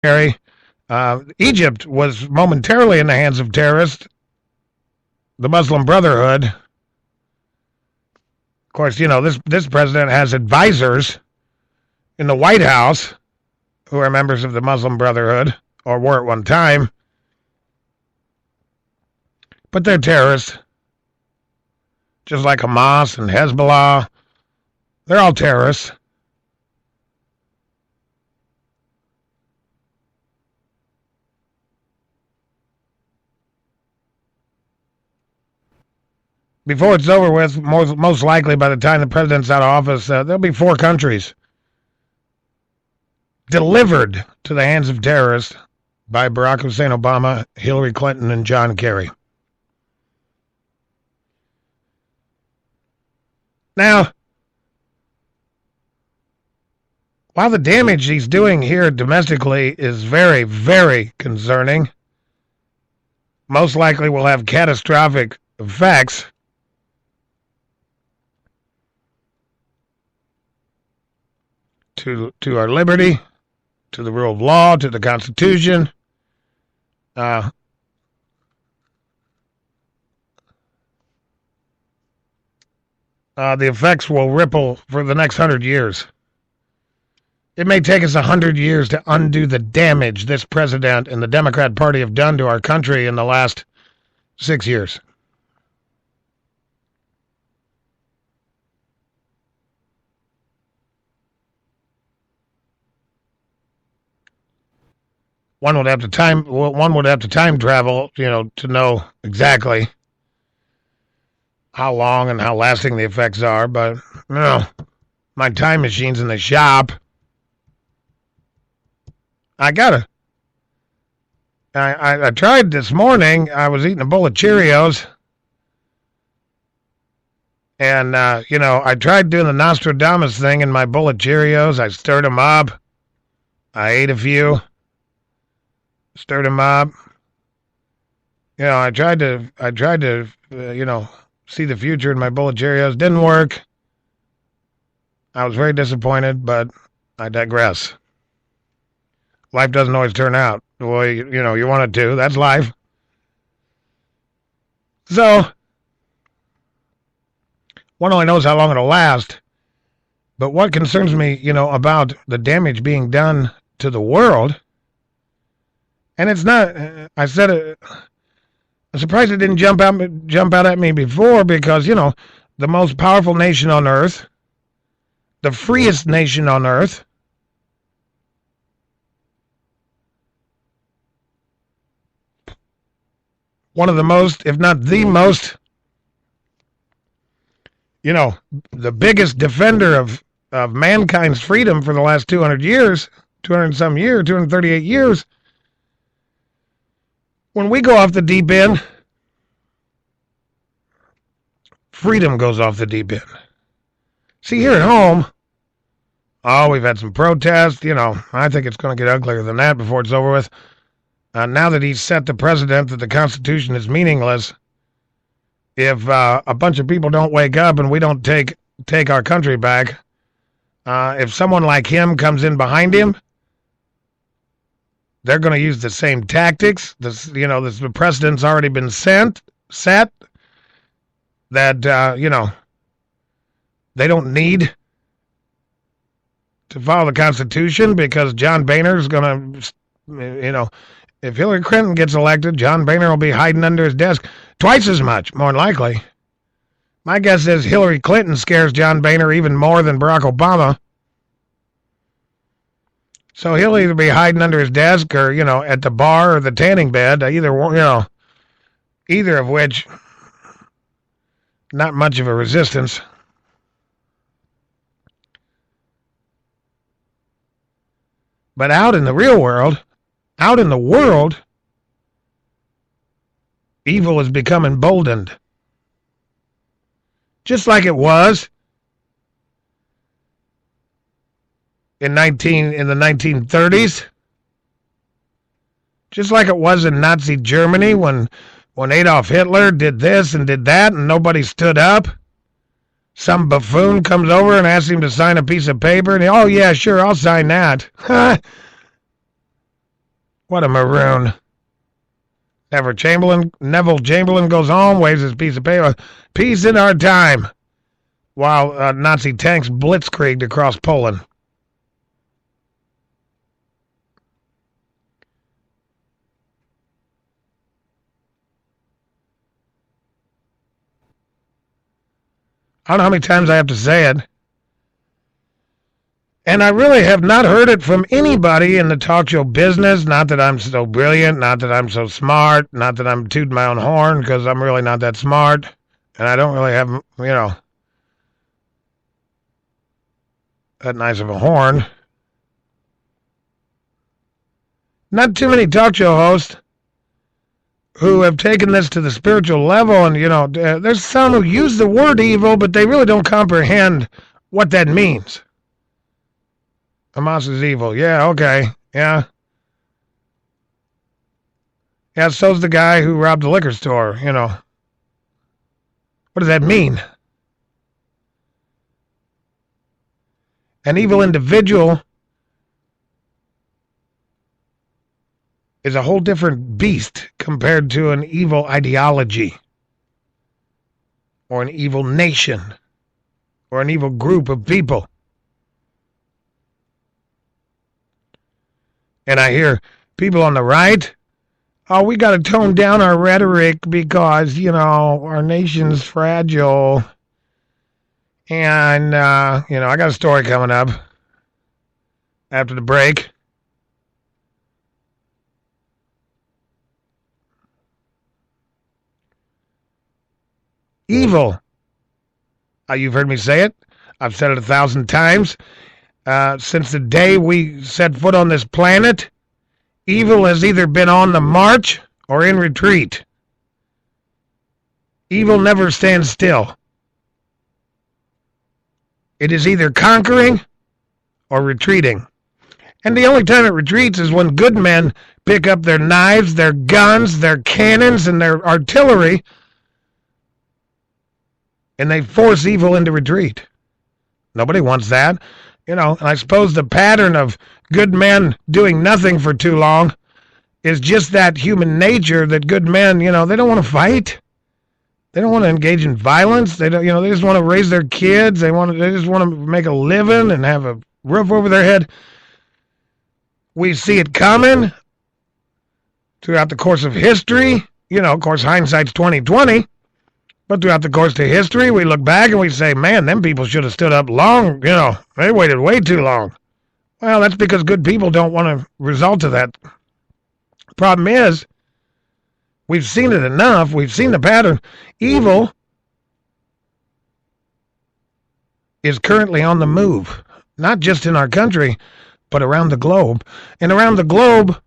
Harry. Egypt was momentarily in the hands of terrorists, the Muslim Brotherhood. Of course, this president has advisors in the White House who are members of the Muslim Brotherhood, or were at one time. But they're terrorists. Just like Hamas and Hezbollah. They're all terrorists. Before it's over with, most likely by the time the president's out of office, there'll be 4 countries delivered to the hands of terrorists by Barack Hussein Obama, Hillary Clinton, and John Kerry. Now, while the damage he's doing here domestically is very, very concerning, most likely will have catastrophic effects, to our liberty, to the rule of law, to the Constitution. The effects will ripple for the next 100 years. It may take us 100 years to undo the damage this president and the Democrat Party have done to our country in the last 6 years. One would have to time travel, to know exactly how long and how lasting the effects are. But my time machine's in the shop. I tried this morning. I was eating a bowl of Cheerios, and I tried doing the Nostradamus thing in my bowl of Cheerios. I stirred them up. I ate a few. Stirred him up. I tried to see the future in my bowl of Cheerios. Didn't work. I was very disappointed, but I digress. Life doesn't always turn out the way, you want it to. That's life. So, one only knows how long it'll last. But what concerns me, about the damage being done to the world, and it's not, I said it, I'm surprised it didn't jump out at me before, because, the most powerful nation on earth, the freest nation on earth, one of the most, if not the most, the biggest defender of mankind's freedom for the last 200 years, 238 years, when we go off the deep end, freedom goes off the deep end. See, here at home, we've had some protests. I think it's going to get uglier than that before it's over with. Now that he's set the precedent that the Constitution is meaningless, if a bunch of people don't wake up and we don't take our country back, if someone like him comes in behind him, they're going to use the same tactics. The precedent's already been set. That they don't need to follow the Constitution, because John Boehner's going to, if Hillary Clinton gets elected, John Boehner will be hiding under his desk twice as much, more than likely. My guess is Hillary Clinton scares John Boehner even more than Barack Obama. So he'll either be hiding under his desk or, at the bar or the tanning bed, either of which, not much of a resistance. But out in the real world, evil has become emboldened. Just like it was in the 1930s, just like it was in Nazi Germany when Adolf Hitler did this and did that and nobody stood up. Some buffoon comes over and asks him to sign a piece of paper, and oh yeah, sure, I'll sign that. What a maroon. Neville Chamberlain goes home, waves his piece of paper. Peace in our time. While Nazi tanks blitzkrieged across Poland. I don't know how many times I have to say it. And I really have not heard it from anybody in the talk show business. Not that I'm so brilliant, not that I'm so smart, not that I'm tooting my own horn, because I'm really not that smart. And I don't really have, that nice of a horn. Not too many talk show hosts who have taken this to the spiritual level. And, there's some who use the word evil, but they really don't comprehend what that means. Hamas is evil. Yeah, okay. Yeah. Yeah, so's the guy who robbed the liquor store, What does that mean? An evil individual is a whole different beast compared to an evil ideology or an evil nation or an evil group of people. And I hear people on the right, oh, we got to tone down our rhetoric because, our nation's fragile. And, I got a story coming up after the break. Evil. You've heard me say it. I've said it 1,000 times. Since the day we set foot on this planet, evil has either been on the march or in retreat. Evil never stands still. It is either conquering or retreating. And the only time it retreats is when good men pick up their knives, their guns, their cannons, and their artillery, and they force evil into retreat. Nobody wants that. And I suppose the pattern of good men doing nothing for too long is just that human nature that good men, they don't want to fight. They don't want to engage in violence. They don't, they just want to raise their kids. They just want to make a living and have a roof over their head. We see it coming throughout the course of history. Of course, hindsight's 20/20. But throughout the course of history, we look back and we say, man, them people should have stood up long. They waited way too long. Well, that's because good people don't want to result to that. Problem is, we've seen it enough. We've seen the pattern. Evil is currently on the move, not just in our country, but around the globe. And around the globe,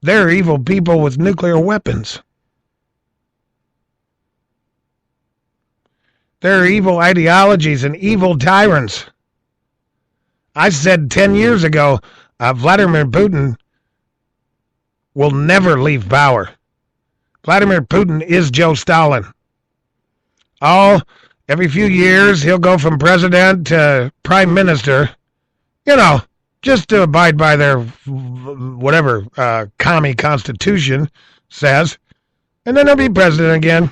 there are evil people with nuclear weapons. There are evil ideologies and evil tyrants. I said 10 years ago, Vladimir Putin will never leave power. Vladimir Putin is Joe Stalin. Every few years, he'll go from president to prime minister, just to abide by their whatever commie constitution says, and then he'll be president again.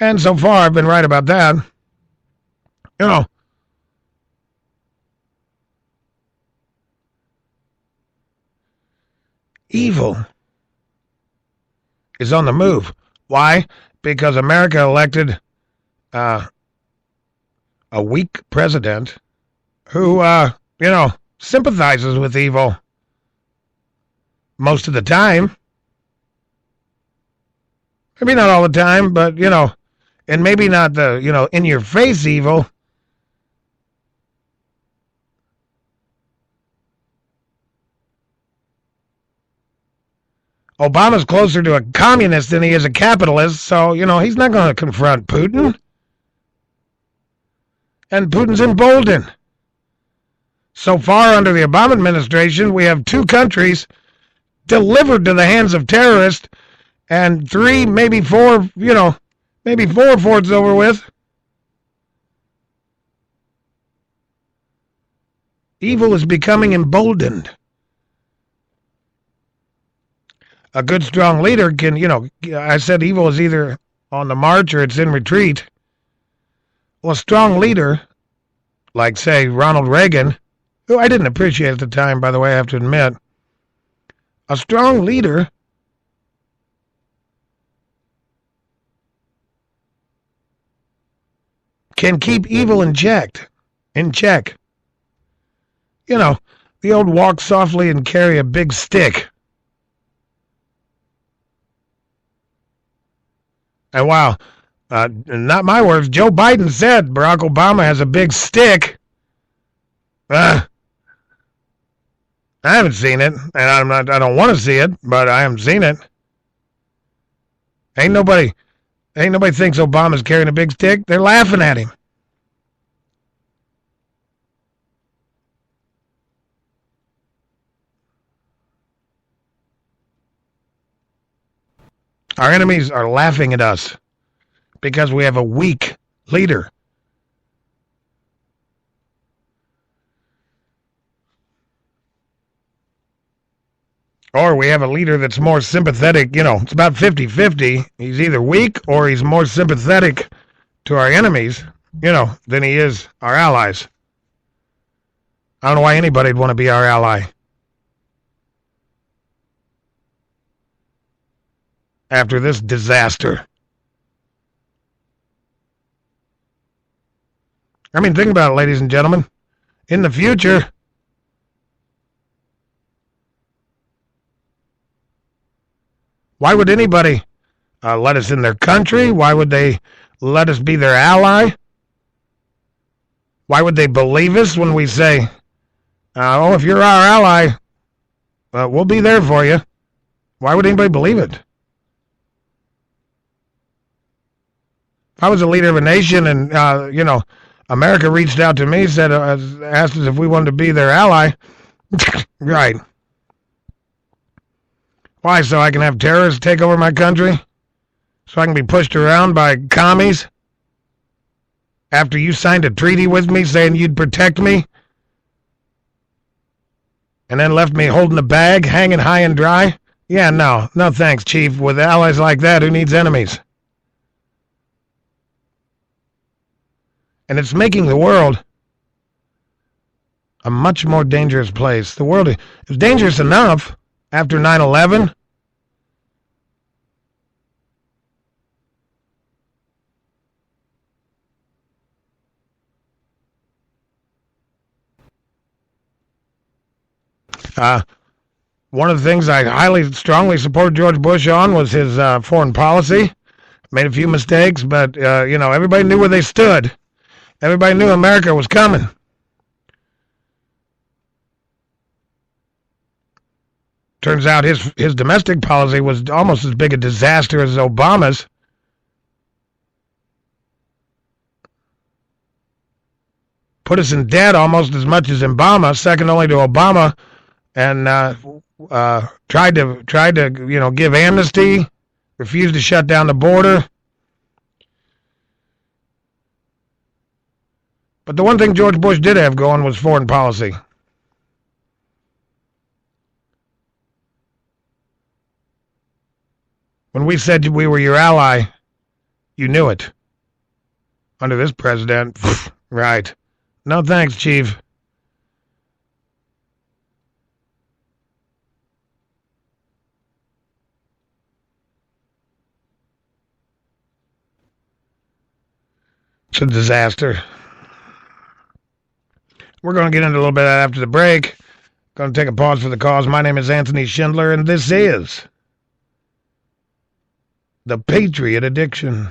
And so far, I've been right about that. Evil is on the move. Why? Because America elected a weak president who, sympathizes with evil most of the time. Maybe not all the time, but, and maybe not the, in-your-face evil. Obama's closer to a communist than he is a capitalist, so, he's not going to confront Putin. And Putin's emboldened. So far, under the Obama administration, we have 2 countries delivered to the hands of terrorists, and 3, maybe 4, maybe 4 before it's over with. Evil is becoming emboldened. A good, strong leader can, I said evil is either on the march or it's in retreat. Well, a strong leader, like, say, Ronald Reagan, who I didn't appreciate at the time, by the way, I have to admit, a strong leader can keep evil in check. The old walk softly and carry a big stick. And wow, not my words, Joe Biden said Barack Obama has a big stick. I haven't seen it, and I don't want to see it, but I haven't seen it. Ain't nobody thinks Obama's carrying a big stick. They're laughing at him. Our enemies are laughing at us because we have a weak leader. Or we have a leader that's more sympathetic. It's about 50-50. He's either weak or he's more sympathetic to our enemies, than he is our allies. I don't know why anybody'd want to be our ally. After this disaster. I mean, think about it, ladies and gentlemen. In the future, why would anybody let us in their country? Why would they let us be their ally? Why would they believe us when we say, if you're our ally, we'll be there for you? Why would anybody believe it? If I was a leader of a nation and, America reached out to me, said, asked us if we wanted to be their ally. Right. Why? So I can have terrorists take over my country? So I can be pushed around by commies? After you signed a treaty with me saying you'd protect me? And then left me holding a bag, hanging high and dry? Yeah, no thanks, Chief. With allies like that, who needs enemies? And it's making the world a much more dangerous place. The world is dangerous enough after 9/11. One of the things I strongly supported George Bush on was his foreign policy. Made a few mistakes, but, everybody knew where they stood. Everybody knew America was coming. Turns out his domestic policy was almost as big a disaster as Obama's. Put us in debt almost as much as Obama, second only to Obama, and tried to give amnesty, refused to shut down the border. But the one thing George Bush did have going was foreign policy. When we said we were your ally, you knew it. Under this president, right. No thanks, Chief. It's a disaster. We're going to get into a little bit after the break. Going to take a pause for the cause. My name is Anthony Schindler, and this is the Patriot Addiction.